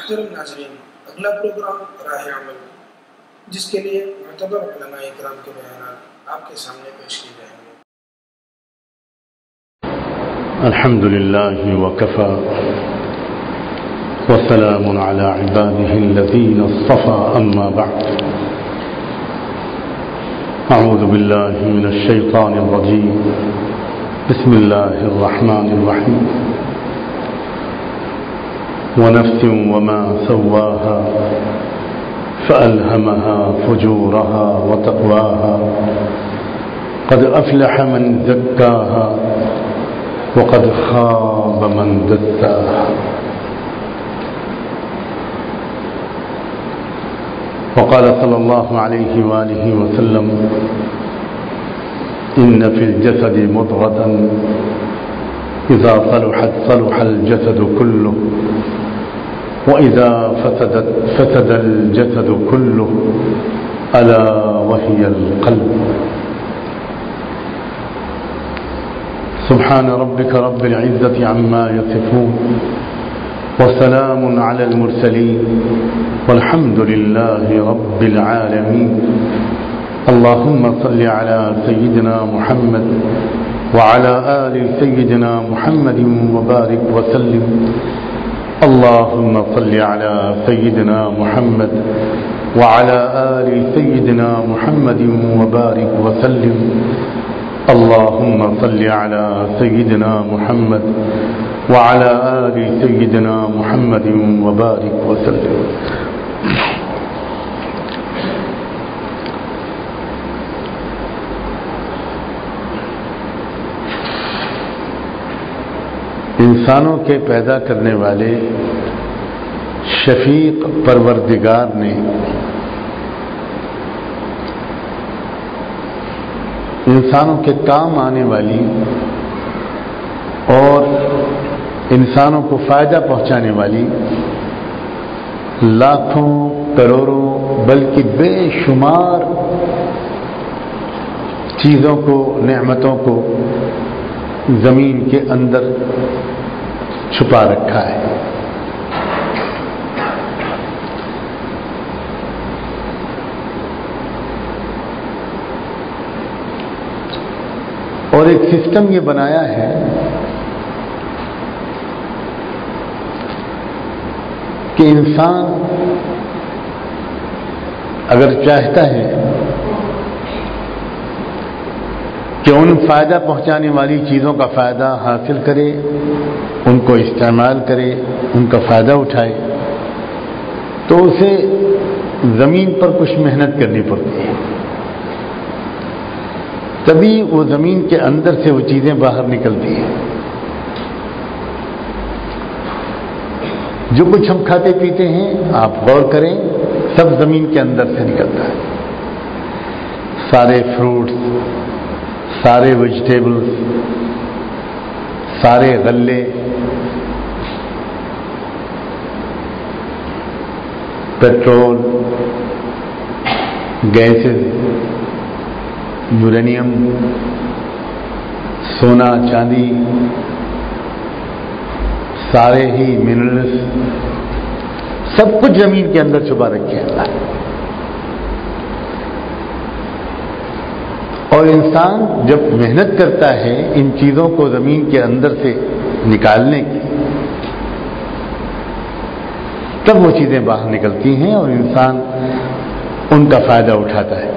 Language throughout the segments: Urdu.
محترم ناظرین، اگلا پروگرام راہ عمل، جس کے لیے معتبر علماء اکرام کے بیانات آپ کے سامنے پیش کیے جائیں گے۔ الحمد للہ وکفی وسلام علی عباده الذین اصطفى، اما بعد، اعوذ باللہ من الشیطان الرجیم، بسم اللہ الرحمن الرحیم، ونفس وما سواها فألهمها فجورها وتقواها، قد أفلح من زكاها وقد خاب من دساها، وقال صلى الله عليه وآله وسلم: إن في الجسد مضغة إذا صلحت صلح الجسد كله وإذا فسدت فسد الجسد كله ألا وهي القلب. سبحان ربك رب العزة عما يصفون وسلام على المرسلين والحمد لله رب العالمين. اللهم صل على سيدنا محمد وعلى آل سيدنا محمد وبارك وسلم. اللهم صل على سيدنا محمد وعلى آل سيدنا محمد وبارك وسلم. اللهم صل على سيدنا محمد وعلى آل سيدنا محمد وبارك وسلم. انسانوں کے پیدا کرنے والے شفیق پروردگار نے انسانوں کے کام آنے والی اور انسانوں کو فائدہ پہنچانے والی لاکھوں کروڑوں بلکہ بے شمار چیزوں کو، نعمتوں کو زمین کے اندر چھپا رکھا ہے. اور ایک سسٹم یہ بنایا ہے کہ انسان اگر چاہتا ہے کہ ان فائدہ پہنچانے والی چیزوں کا فائدہ حاصل کرے، ان کو استعمال کرے، ان کا فائدہ اٹھائے، تو اسے زمین پر کچھ محنت کرنی پڑتی ہے. تبھی وہ زمین کے اندر سے وہ چیزیں باہر نکلتی ہیں. جو کچھ ہم کھاتے پیتے ہیں، آپ غور کریں، سب زمین کے اندر سے نکلتا ہے. سارے فروٹس، سارے ویجیٹیبلز، سارے غلے، پیٹرول، گیسز، یورینیم، سونا چاندی، سارے ہی منرلز، سب کچھ زمین کے اندر چھپا رکھے ہیں اللہ. اور انسان جب محنت کرتا ہے ان چیزوں کو زمین کے اندر سے نکالنے کی، تب وہ چیزیں باہر نکلتی ہیں اور انسان ان کا فائدہ اٹھاتا ہے.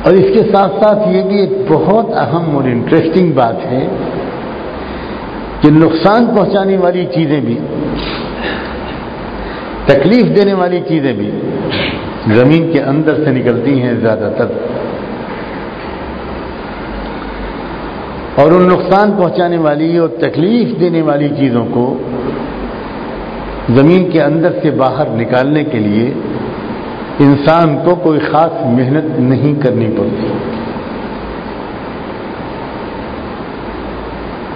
اور اس کے ساتھ ساتھ یہ بھی ایک بہت اہم اور انٹرسٹنگ بات ہے کہ نقصان پہنچانے والی چیزیں بھی، تکلیف دینے والی چیزیں بھی زمین کے اندر سے نکلتی ہیں زیادہ تر. اور ان نقصان پہنچانے والی اور تکلیف دینے والی چیزوں کو زمین کے اندر سے باہر نکالنے کے لیے انسان کو کوئی خاص محنت نہیں کرنی پڑتی.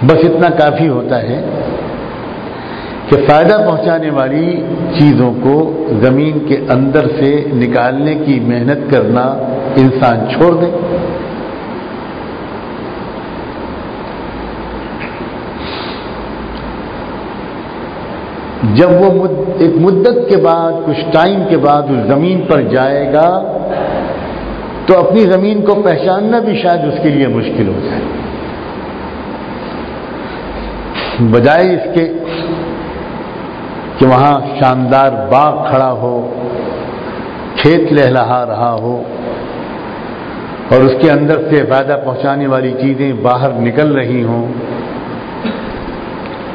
بس اتنا کافی ہوتا ہے کہ فائدہ پہنچانے والی چیزوں کو زمین کے اندر سے نکالنے کی محنت کرنا انسان چھوڑ دے جب وہ ایک مدت کے بعد، کچھ ٹائم کے بعد اس زمین پر جائے گا تو اپنی زمین کو پہچاننا بھی شاید اس کے لیے مشکل ہو جائے. بجائے اس کے کہ وہاں شاندار باغ کھڑا ہو، کھیت لہلہا رہا ہو اور اس کے اندر سے فائدہ پہنچانے والی چیزیں باہر نکل رہی ہوں،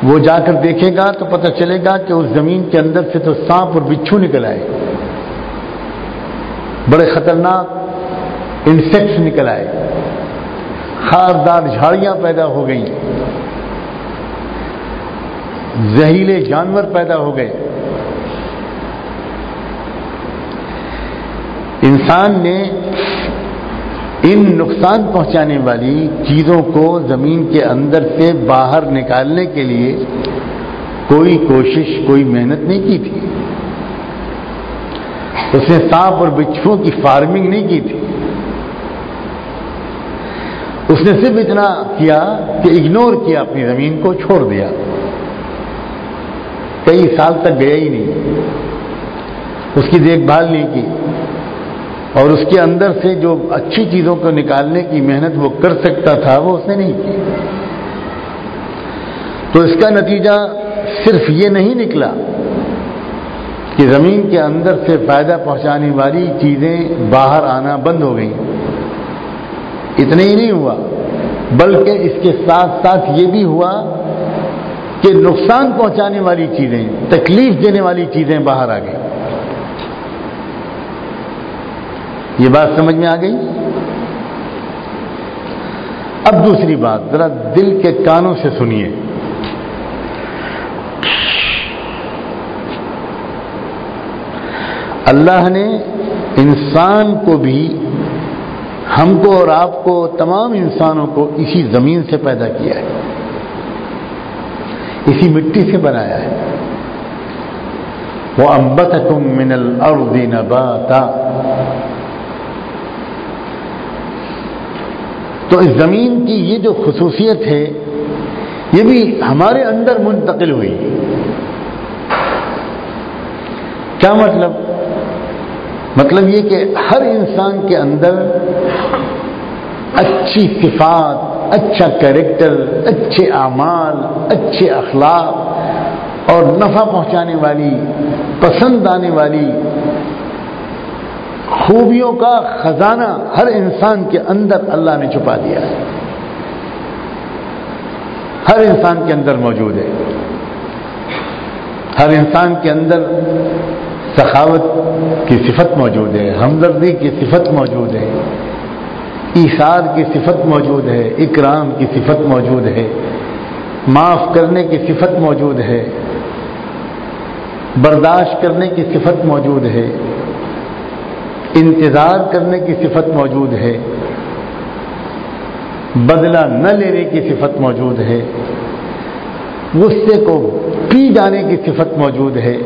وہ جا کر دیکھے گا تو پتہ چلے گا کہ اس زمین کے اندر سے تو سانپ اور بچھو نکل آئے، بڑے خطرناک انسیکٹس نکل آئے، خاردار جھاڑیاں پیدا ہو گئیں، زہریلے جانور پیدا ہو گئے. انسان نے ان نقصان پہنچانے والی چیزوں کو زمین کے اندر سے باہر نکالنے کے لیے کوئی کوشش، کوئی محنت نہیں کی تھی. اس نے سانپ اور بچھوؤں کی فارمنگ نہیں کی تھی. اس نے صرف اتنا کیا کہ اگنور کیا، اپنی زمین کو چھوڑ دیا، کئی سال تک گیا ہی نہیں، اس کی دیکھ بھال نہیں کی، اور اس کے اندر سے جو اچھی چیزوں کو نکالنے کی محنت وہ کر سکتا تھا وہ اس نے نہیں کی. تو اس کا نتیجہ صرف یہ نہیں نکلا کہ زمین کے اندر سے فائدہ پہنچانے والی چیزیں باہر آنا بند ہو گئیں، اتنا ہی نہیں ہوا، بلکہ اس کے ساتھ ساتھ یہ بھی ہوا کہ نقصان پہنچانے والی چیزیں، تکلیف دینے والی چیزیں باہر آ گئی. یہ بات سمجھ میں آ گئی؟ اب دوسری بات ذرا دل کے کانوں سے سنیے. اللہ نے انسان کو بھی، ہم کو اور آپ کو، تمام انسانوں کو اسی زمین سے پیدا کیا ہے، اسی مٹی سے بنایا ہے. وَأَنبَتَكُم مِّنَ الْأَرْضِ نَبَاتًا. تو اس زمین کی یہ جو خصوصیت ہے یہ بھی ہمارے اندر منتقل ہوئی. کیا مطلب؟ مطلب یہ کہ ہر انسان کے اندر اچھی صفات، اچھا کیریکٹر، اچھے اعمال، اچھے اخلاق اور نفع پہنچانے والی، پسند آنے والی خوبیوں کا خزانہ ہر انسان کے اندر اللہ نے چھپا دیا ہے. ہر انسان کے اندر موجود ہے. ہر انسان کے اندر سخاوت کی صفت موجود ہے، ہمدردی کی صفت موجود ہے، ایثار کی صفت موجود ہے، اکرام کی صفت موجود ہے، معاف کرنے کی صفت موجود ہے، برداشت کرنے کی صفت موجود ہے، انتظار کرنے کی صفت موجود ہے، بدلہ نہ لینے کی صفت موجود ہے، غصے کو پی جانے کی صفت موجود ہے،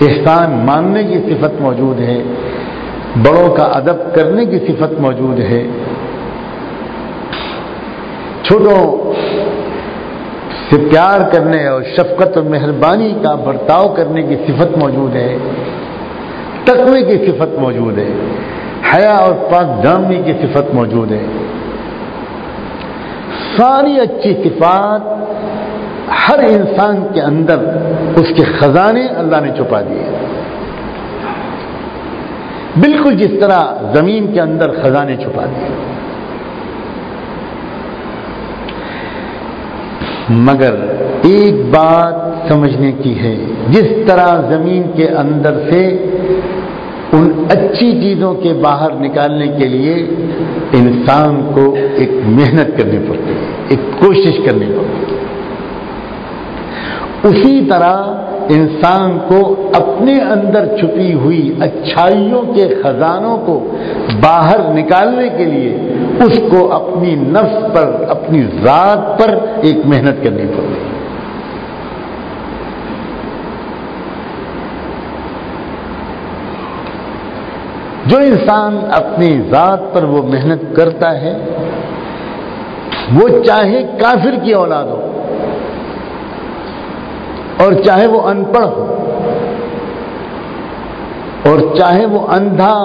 احسان ماننے کی صفت موجود ہے، بڑوں کا ادب کرنے کی صفت موجود ہے، چھوٹوں سے پیار کرنے اور شفقت اور مہربانی کا برتاؤ کرنے کی صفت موجود ہے، تقوی کی صفت موجود ہے، حیا اور پاک دامنی کی صفت موجود ہے. ساری اچھی صفات ہر انسان کے اندر اس کے خزانے اللہ نے چھپا دیے، بالکل جس طرح زمین کے اندر خزانے چھپا دیے. مگر ایک بات سمجھنے کی ہے، جس طرح زمین کے اندر سے ان اچھی چیزوں کے باہر نکالنے کے لیے انسان کو ایک محنت کرنی پڑتی ہے، ایک کوشش کرنی پڑتی ہے، اسی طرح انسان کو اپنے اندر چھپی ہوئی اچھائیوں کے خزانوں کو باہر نکالنے کے لیے اس کو اپنی نفس پر، اپنی ذات پر ایک محنت کرنی پڑتی ہے. جو انسان اپنی ذات پر وہ محنت کرتا ہے، وہ چاہے کافر کی اولاد ہو، اور چاہے وہ ان پڑھ ہو، اور چاہے وہ اندھا،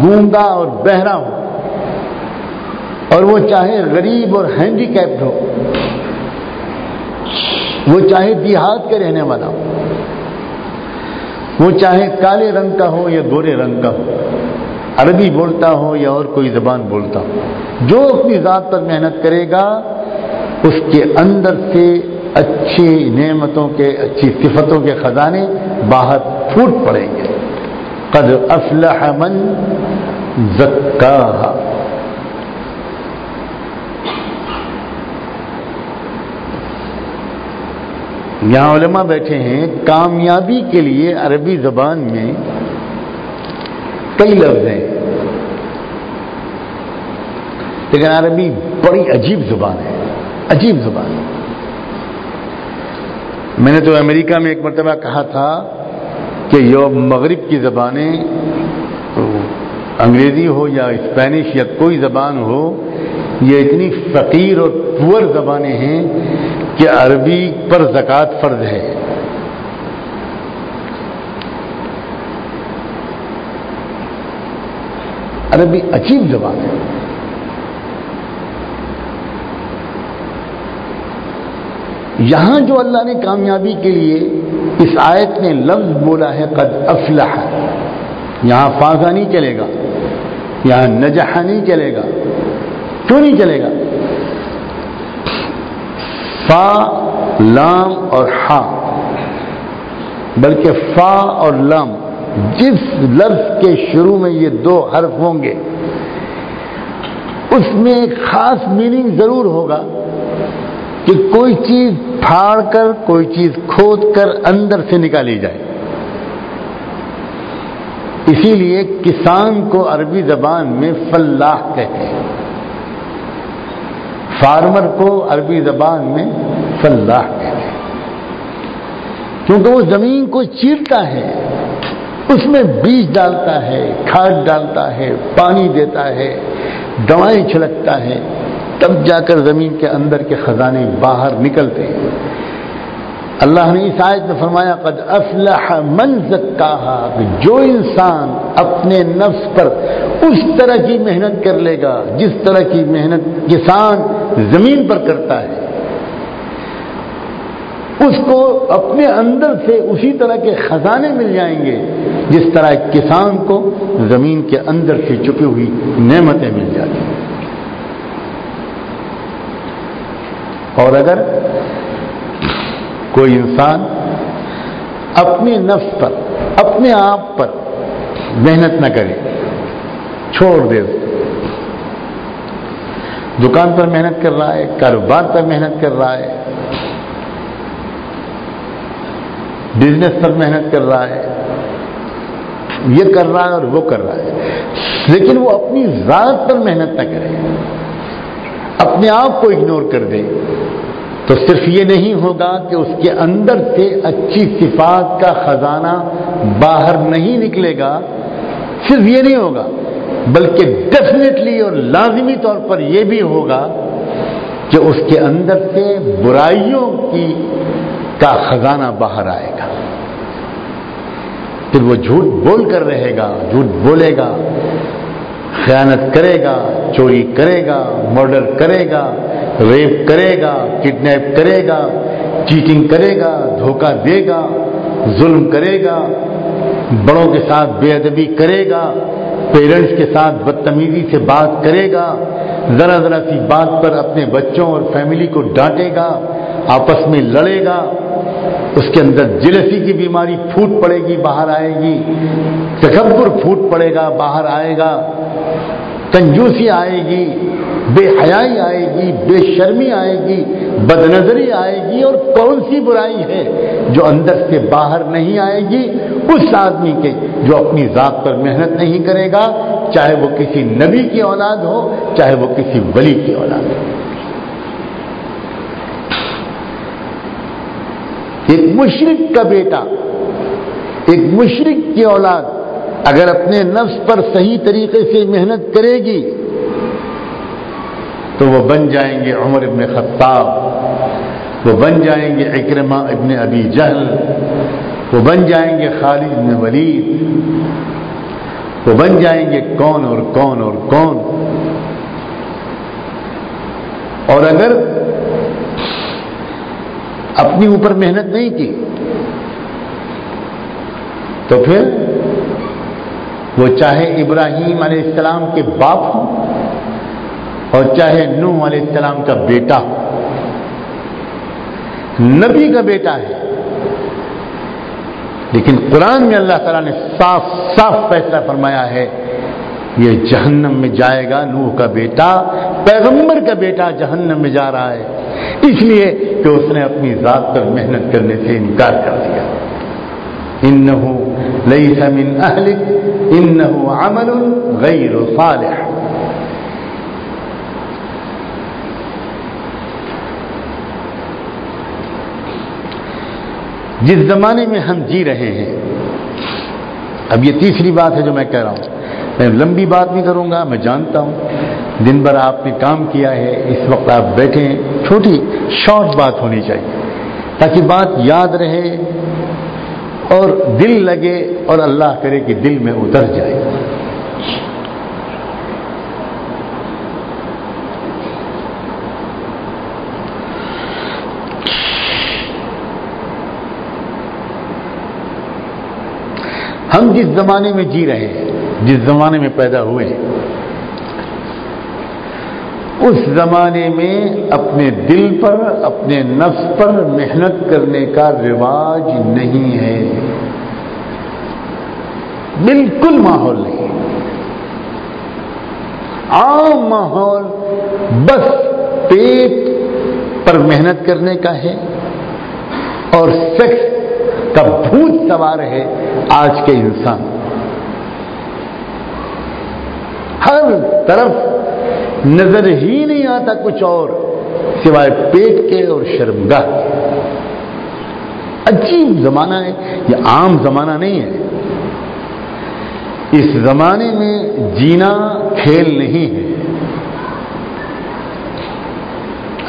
گونگا اور بہرا ہو، اور وہ چاہے غریب اور ہینڈی کیپڈ ہو، وہ چاہے دیہات کے رہنے والا ہو، وہ چاہے کالے رنگ کا ہو یا گورے رنگ کا ہو، عربی بولتا ہو یا اور کوئی زبان بولتا ہو، جو اپنی ذات پر محنت کرے گا اس کے اندر سے اچھی نعمتوں کے، اچھی صفتوں کے خزانے باہر پھوٹ پڑیں گے۔ قد افلح من زکاہا۔ یہاں علماء بیٹھے ہیں، کامیابی کے لیے عربی زبان میں کئی لفظ ہیں، لیکن عربی بڑی عجیب زبان ہے، عجیب زبان ہے۔ میں نے تو امریکہ میں ایک مرتبہ کہا تھا کہ یوم مغرب کی زبانیں، انگریزی ہو یا اسپینش یا کوئی زبان ہو، یہ اتنی فقیر اور پور زبانیں ہیں کہ عربی پر زکوٰۃ فرض ہے۔ عربی عجیب زبان ہے۔ یہاں جو اللہ نے کامیابی کے لیے اس آیت میں لفظ بولا ہے قد افلح، یہاں فاضا نہیں چلے گا، یہاں نجح نہیں چلے گا۔ کیوں نہیں چلے گا؟ فا، لام اور ہا، بلکہ فا اور لام، جس لفظ کے شروع میں یہ دو حرف ہوں گے اس میں ایک خاص میننگ ضرور ہوگا کہ کوئی چیز پھاڑ کر، کوئی چیز کھود کر اندر سے نکالی جائے۔ اسی لیے کسان کو عربی زبان میں فلاح کہتے ہیں، فارمر کو عربی زبان میں فلاح کہتے ہیں، کیونکہ وہ زمین کو چیرتا ہے، اس میں بیج ڈالتا ہے، کھاد ڈالتا ہے، پانی دیتا ہے، دوائیں چھڑکتا ہے، تب جا کر زمین کے اندر کے خزانے باہر نکلتے ہیں۔ اللہ نے اس آیت میں فرمایا قد افلح من زکاہا، کہ جو انسان اپنے نفس پر اس طرح کی محنت کر لے گا جس طرح کی محنت کسان زمین پر کرتا ہے، اس کو اپنے اندر سے اسی طرح کے خزانے مل جائیں گے جس طرح کسان کو زمین کے اندر سے چھپی ہوئی نعمتیں مل جاتی ہیں۔ اور اگر کوئی انسان اپنے نفس پر، اپنے آپ پر محنت نہ کرے، چھوڑ دے، دکان پر محنت کر رہا ہے، کاروبار پر محنت کر رہا ہے، بزنس پر محنت کر رہا ہے، یہ کر رہا ہے اور وہ کر رہا ہے، لیکن وہ اپنی ذات پر محنت نہ کرے، اپنے آپ کو اگنور کر دے، تو صرف یہ نہیں ہوگا کہ اس کے اندر سے اچھی صفات کا خزانہ باہر نہیں نکلے گا، صرف یہ نہیں ہوگا بلکہ ڈیفینیٹلی اور لازمی طور پر یہ بھی ہوگا کہ اس کے اندر سے برائیوں کا خزانہ باہر آئے گا۔ پھر وہ جھوٹ بول کر رہے گا، جھوٹ بولے گا، خیانت کرے گا، چوری کرے گا، مرڈر کرے گا، ریپ کرے گا، کڈنیپ کرے گا، چیٹنگ کرے گا، دھوکہ دے گا، ظلم کرے گا، بڑوں کے ساتھ بے ادبی کرے گا، پیرنٹس کے ساتھ بدتمیزی سے بات کرے گا، ذرا ذرا سی بات پر اپنے بچوں اور فیملی کو ڈانٹے گا، آپس میں لڑے گا، اس کے اندر جلسی کی بیماری پھوٹ پڑے گی، باہر آئے گی، تکبر پھوٹ پڑے گا، باہر آئے گا، کنجوسی آئے گی، بے حیائی آئے گی، بے شرمی آئے گی، بدنظری آئے گی، اور کون سی برائی ہے جو اندر سے باہر نہیں آئے گی اس آدمی کے جو اپنی ذات پر محنت نہیں کرے گا، چاہے وہ کسی نبی کی اولاد ہو، چاہے وہ کسی ولی کی اولاد ہو۔ ایک مشرک کا بیٹا، ایک مشرک کی اولاد اگر اپنے نفس پر صحیح طریقے سے محنت کرے گی تو وہ بن جائیں گے عمر ابن خطاب وہ بن جائیں گے اکرمہ ابن ابی جہل، وہ بن جائیں گے خالد بن ولید، وہ بن جائیں گے کون اور کون اور کون. اور اگر اپنی اوپر محنت نہیں کی تو پھر وہ چاہے ابراہیم علیہ السلام کے باپ ہوں اور چاہے نوح علیہ السلام کا بیٹا ہو، نبی کا بیٹا ہے، لیکن قرآن میں اللہ تعالیٰ نے صاف صاف فیصلہ فرمایا ہے یہ جہنم میں جائے گا. نوح کا بیٹا، پیغمبر کا بیٹا جہنم میں جا رہا ہے، اس لیے کہ اس نے اپنی ذات پر محنت کرنے سے انکار کر دیا. انہو لیس من اہلک انہو عمل غیر صالح. جس زمانے میں ہم جی رہے ہیں، اب یہ تیسری بات ہے جو میں کہہ رہا ہوں، میں لمبی بات نہیں کروں گا، میں جانتا ہوں دن بھر آپ نے کام کیا ہے، اس وقت آپ بیٹھے ہیں، چھوٹی شارٹ بات ہونی چاہیے تاکہ بات یاد رہے اور دل لگے اور اللہ کرے کہ دل میں اتر جائے. ہم جس زمانے میں جی رہے ہیں، جس زمانے میں پیدا ہوئے ہیں، اس زمانے میں اپنے دل پر، اپنے نفس پر محنت کرنے کا رواج نہیں ہے، بالکل ماحول نہیں. عام ماحول بس پیٹ پر محنت کرنے کا ہے اور سیکس کا بھوت سوار ہے آج کے انسان. ہر طرف نظر ہی نہیں آتا کچھ اور سوائے پیٹ کے اور شرمگاہ. عجیب زمانہ ہے، یہ عام زمانہ نہیں ہے. اس زمانے میں جینا کھیل نہیں ہے.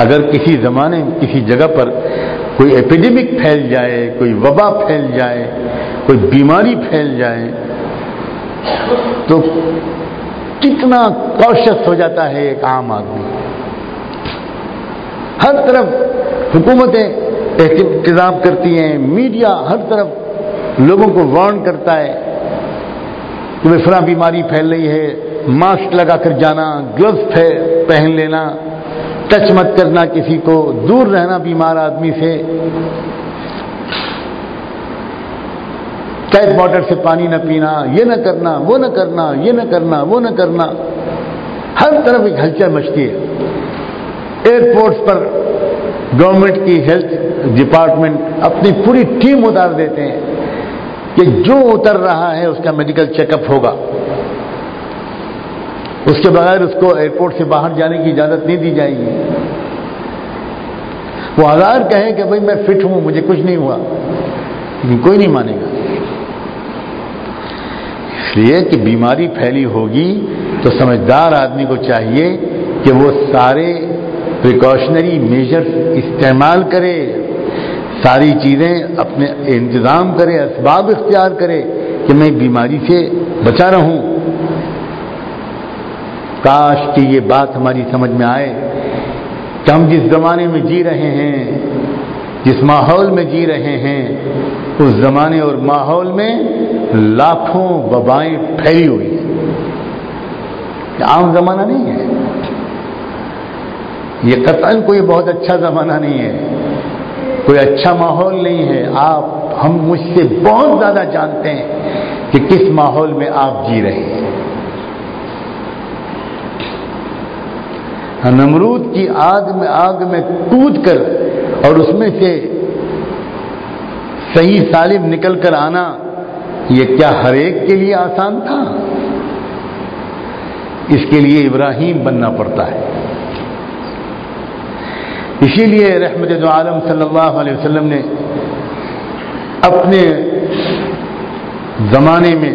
اگر کسی زمانے میں کسی جگہ پر کوئی ایپیڈیمک پھیل جائے، کوئی وبا پھیل جائے، کوئی بیماری پھیل جائے تو کتنا کوشش ہو جاتا ہے ایک عام آدمی. ہر طرف حکومتیں انتظام کرتی ہیں، میڈیا ہر طرف لوگوں کو وارن کرتا ہے کہ فلاں بیماری پھیل رہی ہے، ماسک لگا کر جانا، گلوز پہن لینا، ٹچ مت کرنا کسی کو، دور رہنا بیمار آدمی سے، ٹیپ واٹر سے پانی نہ پینا، یہ نہ کرنا، وہ نہ کرنا، یہ نہ کرنا، وہ نہ کرنا. ہر طرف ایک ہلچل مچتی ہے. ایئرپورٹس پر گورنمنٹ کی ہیلتھ ڈپارٹمنٹ اپنی پوری ٹیم اتار دیتے ہیں کہ جو اتر رہا ہے اس کا میڈیکل چیک اپ ہوگا، اس کے بغیر اس کو ایئرپورٹ سے باہر جانے کی اجازت نہیں دی جائے گی. وہ ہزار کہے کہ بھائی میں فٹ ہوں، مجھے کچھ نہیں ہوا، لیکن کوئی نہیں مانے گا. اس لیے کہ بیماری پھیلی ہوگی تو سمجھدار آدمی کو چاہیے کہ وہ سارے پریکاشنری میجرز استعمال کرے، ساری چیزیں اپنے انتظام کرے، اسباب اختیار کرے کہ میں بیماری سے بچا رہوں. کاش کہ یہ بات ہماری سمجھ میں آئے کہ ہم جس زمانے میں جی رہے ہیں، جس ماحول میں جی رہے ہیں، اس زمانے اور ماحول میں لاکھوں وبائیں پھیلی ہوئی ہیں. یہ عام زمانہ نہیں ہے، یہ قطعاً کوئی بہت اچھا زمانہ نہیں ہے، کوئی اچھا ماحول نہیں ہے. ہم مجھ سے بہت زیادہ جانتے ہیں کہ کس ماحول میں آپ جی رہے ہیں. نمرود کی آگ میں کود کر اور اس میں سے صحیح سالم نکل کر آنا، یہ کیا ہر ایک کے لیے آسان تھا؟ اس کے لیے ابراہیم بننا پڑتا ہے. اسی لیے رحمت دو عالم صلی اللہ علیہ وسلم نے اپنے زمانے میں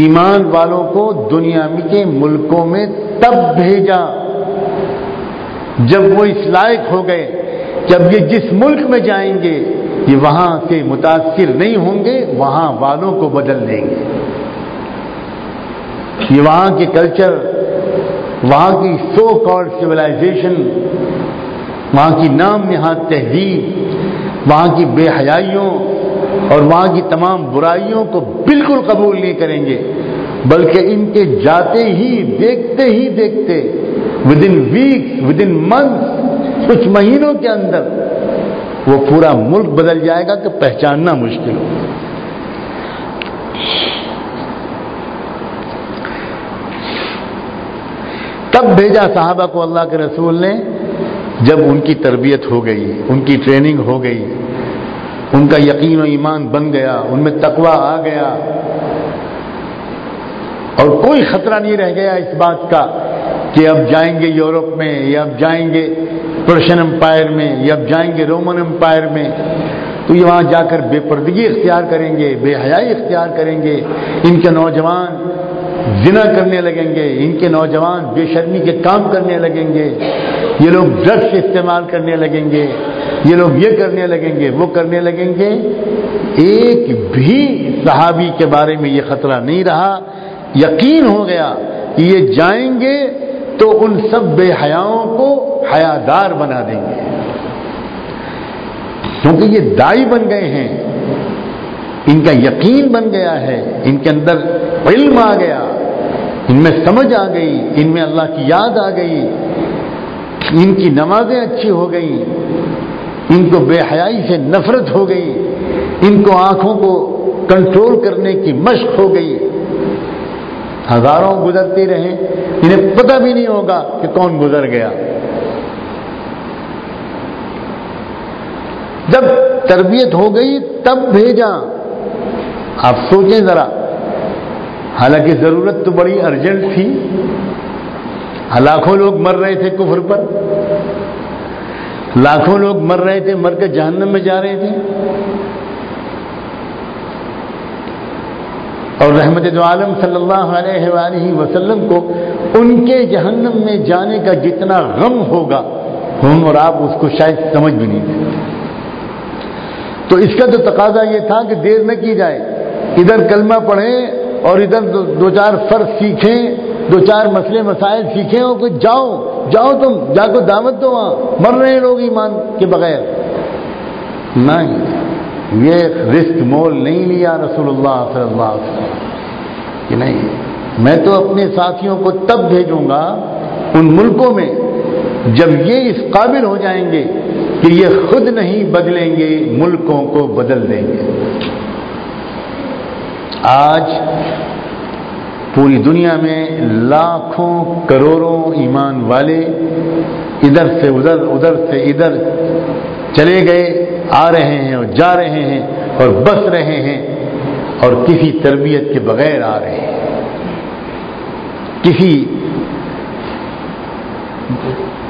ایمان والوں کو دنیا کے ملکوں میں تب بھیجا جب وہ اس لائق ہو گئے کہ اب یہ جس ملک میں جائیں گے یہ وہاں سے متاثر نہیں ہوں گے، وہاں والوں کو بدل دیں گے. یہ وہاں کے کلچر، وہاں کی سو کالڈ سویلائزیشن، وہاں کی نام نہاد تہذیب، وہاں کی بے حیائیوں اور وہاں کی تمام برائیوں کو بالکل قبول نہیں کریں گے، بلکہ ان کے جاتے ہی دیکھتے within weeks, within month, کچھ مہینوں کے اندر وہ پورا ملک بدل جائے گا کہ پہچاننا مشکل ہو. تب بھیجا صحابہ کو اللہ کے رسول نے جب ان کی تربیت ہو گئی، ان کی ٹریننگ ہو گئی، ان کا یقین و ایمان بن گیا، ان میں تقوی آ گیا، اور کوئی خطرہ نہیں رہ گیا اس بات کا کہ اب جائیں گے یورپ میں، یا اب جائیں گے پرشین امپائر میں، یا اب جائیں گے رومن امپائر میں، تو یہ وہاں جا کر بے پردگی اختیار کریں گے، بے حیائی اختیار کریں گے، ان کے نوجوان زنا کرنے لگیں گے، ان کے نوجوان بے شرمی کے کام کرنے لگیں گے، یہ لوگ ڈرگس استعمال کرنے لگیں گے، یہ لوگ یہ کرنے لگیں گے، وہ کرنے لگیں گے. ایک بھی صحابی کے بارے میں یہ خطرہ نہیں رہا. یقین ہو گیا کہ یہ جائیں گے تو ان سب بے حیاؤں کو حیادار بنا دیں گے، کیونکہ یہ دائی بن گئے ہیں، ان کا یقین بن گیا ہے، ان کے اندر علم آ گیا، ان میں سمجھ آ گئی، ان میں اللہ کی یاد آ گئی، ان کی نمازیں اچھی ہو گئی، ان کو بے حیائی سے نفرت ہو گئی، ان کو آنکھوں کو کنٹرول کرنے کی مشق ہو گئی. ہزاروں گزرتے رہے، انہیں پتہ بھی نہیں ہوگا کہ کون گزر گیا. جب تربیت ہو گئی تب بھیجا. آپ سوچیں ذرا، حالانکہ ضرورت تو بڑی ارجنٹ تھی، لاکھوں لوگ مر رہے تھے کفر پر، لاکھوں لوگ مر رہے تھے، مر کر جہنم میں جا رہے تھے، اور رحمت دو عالم صلی اللہ علیہ وآلہ وسلم کو ان کے جہنم میں جانے کا جتنا غم ہوگا ہم اور آپ اس کو شاید سمجھ بھی نہیں سکتے. تو اس کا تو تقاضا یہ تھا کہ دیر نہ کی جائے، ادھر کلمہ پڑھیں اور ادھر دو چار فرض سیکھیں، دو چار مسئلے مسائل سیکھیں، اور کوئی جاؤ تم جا کو دعوت دو، وہاں مر رہے ہیں لوگ ایمان کے بغیر. نہیں، یہ رسک مول نہیں لیا رسول اللہ صلی اللہ علیہ وسلم کہ نہیں، میں تو اپنے ساتھیوں کو تب بھیجوں گا ان ملکوں میں جب یہ اس قابل ہو جائیں گے کہ یہ خود نہیں بدلیں گے، ملکوں کو بدل دیں گے. آج پوری دنیا میں لاکھوں کروڑوں ایمان والے ادھر سے ادھر، ادھر سے ادھر چلے گئے، آ رہے ہیں اور جا رہے ہیں اور بس رہے ہیں، اور کسی تربیت کے بغیر آ رہے ہیں.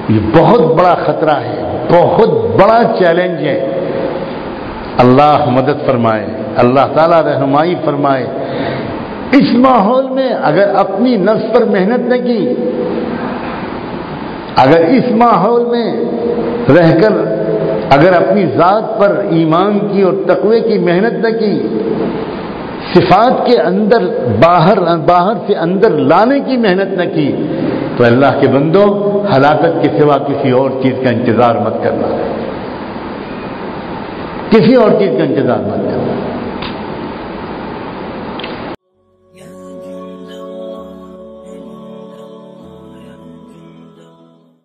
یہ بہت بڑا خطرہ ہے، بہت بڑا چیلنج ہے. اللہ مدد فرمائے، اللہ تعالیٰ رہنمائی فرمائے. اس ماحول میں اگر اپنی نفس پر محنت نہ کی، اگر اس ماحول میں رہ کر اگر اپنی ذات پر ایمان کی اور تقوی کی محنت نہ کی، صفات کے اندر باہر سے اندر لانے کی محنت نہ کی، تو اللہ کے بندوں ہلاکت کے سوا کسی اور چیز کا انتظار مت کرنا، کسی اور چیز کا انتظار مت کرنا.